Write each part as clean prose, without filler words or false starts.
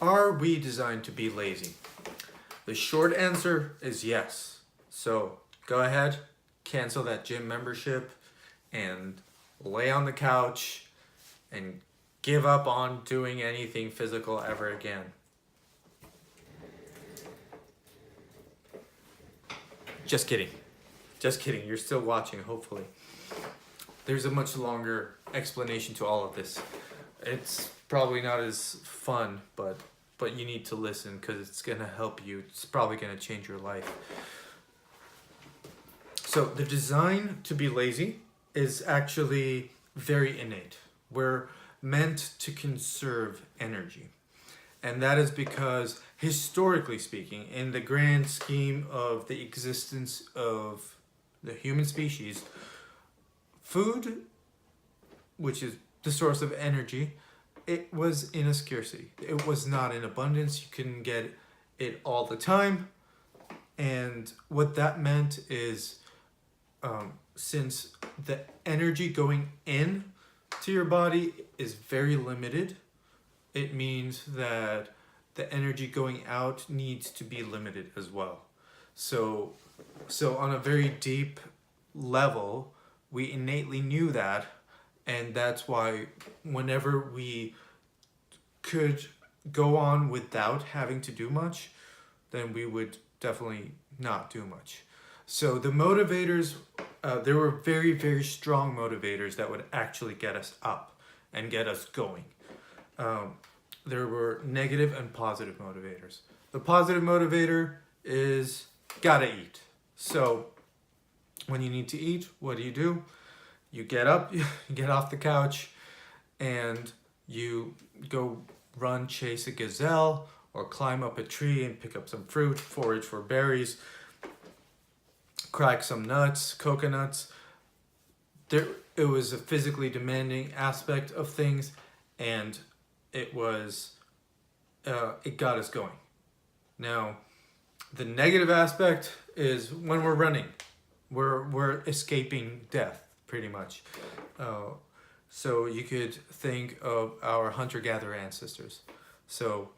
Are we designed to be lazy? The short answer is yes. So go ahead, cancel that gym membership and lay on the couch and give up on doing anything physical ever again. Just kidding. Just kidding. You're still watching, hopefully. There's a much longer explanation to all of this. It's probably not as fun, but you need to listen because it's going to help you. It's probably going to change your life. So the design to be lazy is actually very innate. We're meant to conserve energy. And that is because, historically speaking, in the grand scheme of the existence of the human species, food, which is the source of energy, it was in a scarcity. It was not in abundance. You couldn't get it all the time. And what that meant is, since the energy going in to your body is very limited, it means that the energy going out needs to be limited as well. So on a very deep level, we innately knew that, and that's why whenever we could go on without having to do much, then we would definitely not do much. So the motivators, there were very, very strong motivators that would actually get us up and get us going. There were negative and positive motivators. The positive motivator is gotta eat. So when you need to eat, what do? You get up, you get off the couch, and you go run, chase a gazelle, or climb up a tree and pick up some fruit, forage for berries, crack some nuts, coconuts. It was a physically demanding aspect of things, and it got us going. Now, the negative aspect is when we're running, we're escaping death, pretty much. So you could think of our hunter-gatherer ancestors. So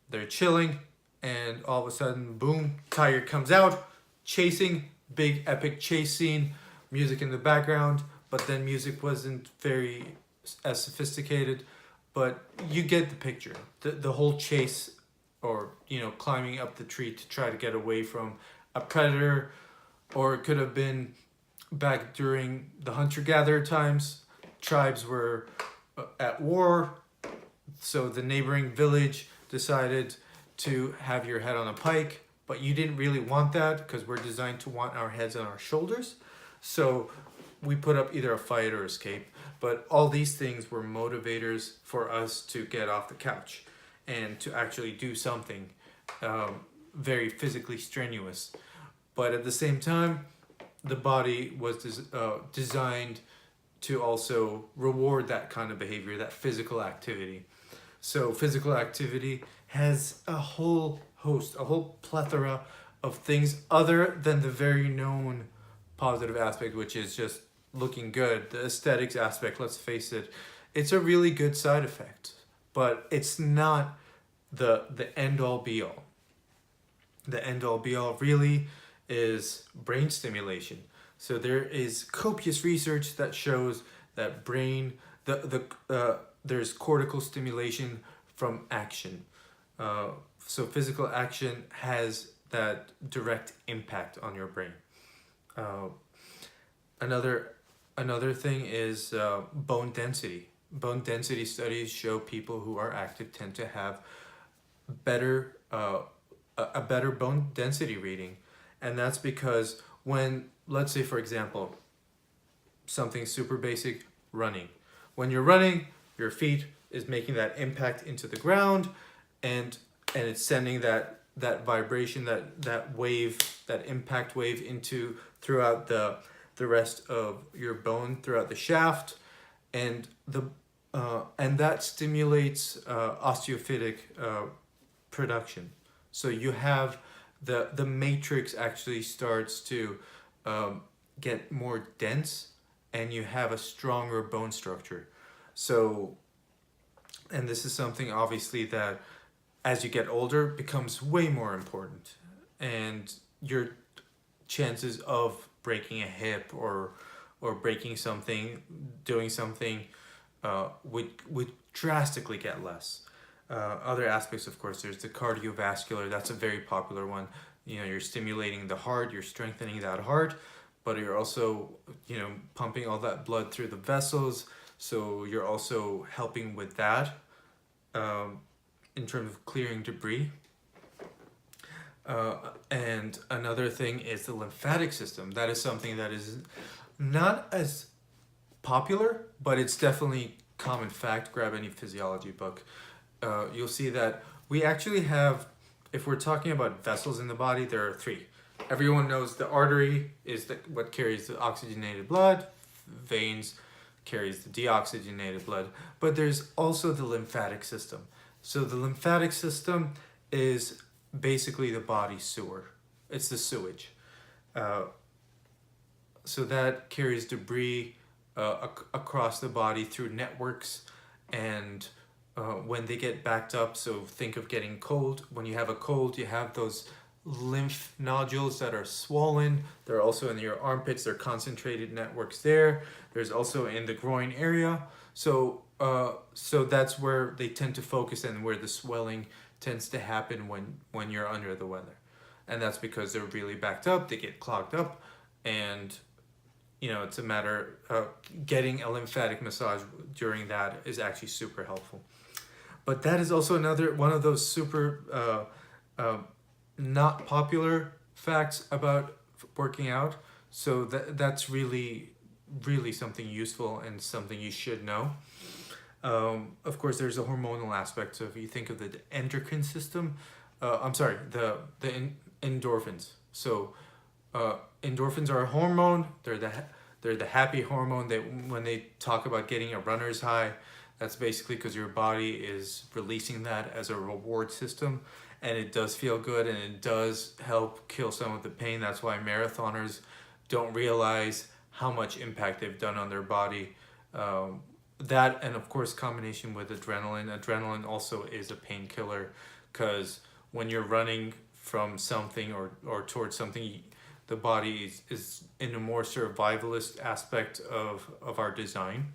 they're chilling, and all of a sudden, boom, tiger comes out, chasing, big epic chase scene, music in the background, but then music wasn't very as sophisticated, but you get the picture. The whole chase, or climbing up the tree to try to get away from a predator, or it could have been back during the hunter-gatherer times. Tribes were at war, so the neighboring village decided to have your head on a pike, but you didn't really want that because we're designed to want our heads on our shoulders. So we put up either a fight or escape, but all these things were motivators for us to get off the couch and to actually do something very physically strenuous. But at the same time, the body was designed to also reward that kind of behavior, that physical activity. So physical activity has a whole host, a whole plethora of things other than the very known positive aspect, which is just looking good. The aesthetics aspect, let's face it, it's a really good side effect, but it's not the end-all be-all. The end-all be-all really is brain stimulation. So there is copious research that shows that there's cortical stimulation from action. So physical action has that direct impact on your brain. Another thing is bone density. Bone density studies show people who are active tend to have a better bone density reading, and that's because when, let's say for example, something super basic, running. When you're running, your feet is making that impact into the ground, and it's sending that vibration, that wave, that impact wave into throughout the rest of your bone, throughout the shaft, and that stimulates osteophytic production. So you have the matrix actually starts to get more dense, and you have a stronger bone structure. So, and this is something obviously that as you get older becomes way more important, and your chances of breaking a hip or breaking something, doing something, would drastically get less. Other aspects, of course, there's the cardiovascular. That's a very popular one. You know, you're stimulating the heart, you're strengthening that heart, but you're also, you know, pumping all that blood through the vessels. So you're also helping with that, in terms of clearing debris. And another thing is the lymphatic system. That is something that is not as popular, but it's definitely common fact. Grab any physiology book. You'll see that we actually have, if we're talking about vessels in the body, there are three. Everyone knows the artery is what carries the oxygenated blood, veins carries the deoxygenated blood, but there's also the lymphatic system. So the lymphatic system is basically the body sewer. It's the sewage. So that carries debris across the body through networks, and when they get backed up, so think of getting cold. When you have a cold, you have those lymph nodules that are swollen. They're also in your armpits. They're concentrated networks there. There's also in the groin area. So that's where they tend to focus and where the swelling tends to happen when you're under the weather. And that's because they're really backed up, they get clogged up, and you know, it's a matter of getting a lymphatic massage during that is actually super helpful. But that is also another one of those super not popular facts about working out. So that's really something useful and something you should know. Of course, there's a hormonal aspect. So if you think of the endocrine system, the endorphins. So endorphins are a hormone. They're the happy hormone. That when they talk about getting a runner's high, that's basically because your body is releasing that as a reward system, and it does feel good and it does help kill some of the pain. That's why marathoners don't realize how much impact they've done on their body. That, and of course combination with adrenaline also is a painkiller, because when you're running from something or towards something, the body is in a more survivalist aspect of our design.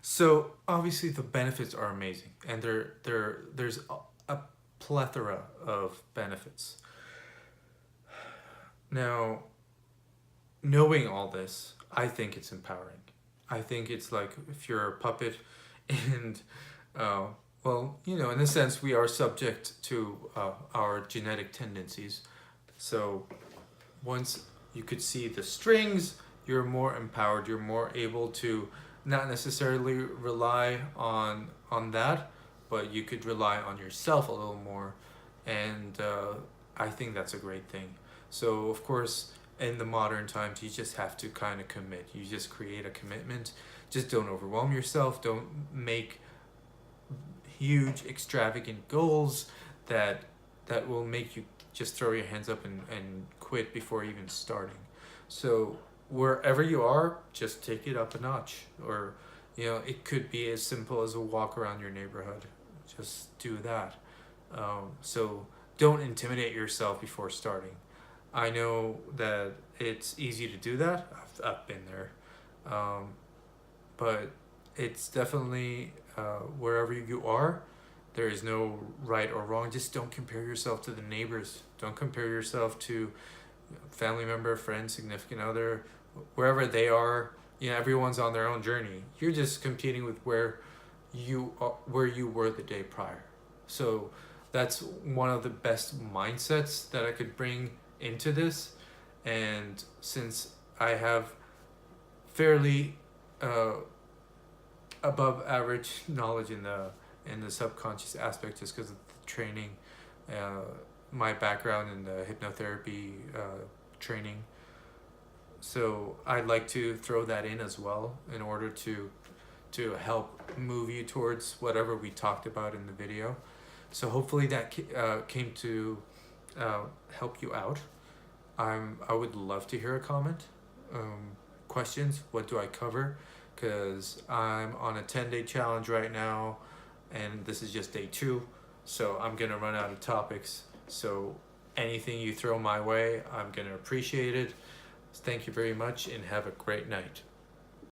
So obviously the benefits are amazing, and there's a plethora of benefits. Now, knowing all this, I think it's empowering. I think it's like if you're a puppet, and well, you know, in a sense, we are subject to our genetic tendencies. So once you could see the strings, you're more empowered. You're more able to not necessarily rely on that, but you could rely on yourself a little more, and I think that's a great thing. So of course, in the modern times, you just have to kind of commit. You just create a commitment. Just don't overwhelm yourself. Don't make huge extravagant goals that will make you just throw your hands up and quit before even starting. So wherever you are, just take it up a notch. Or, you know, it could be as simple as a walk around your neighborhood. Just do that. So don't intimidate yourself before starting. I know that it's easy to do that. I've been there. But it's definitely, wherever you are, there is no right or wrong. Just don't compare yourself to the neighbors. Don't compare yourself to family member, friend, significant other, wherever they are. You know, everyone's on their own journey. You're just competing with where you were the day prior. So that's one of the best mindsets that I could bring into this. And since I have fairly above average knowledge in the subconscious aspect, just because of the training, my background in the hypnotherapy training, so I'd like to throw that in as well in order to help move you towards whatever we talked about in the video. So hopefully that came to help you out. I would love to hear a comment, questions. What do I cover? Because I'm on a 10-day challenge right now. and this is just day 2, so I'm gonna run out of topics. So anything you throw my way, I'm gonna appreciate it. Thank you very much and have a great night.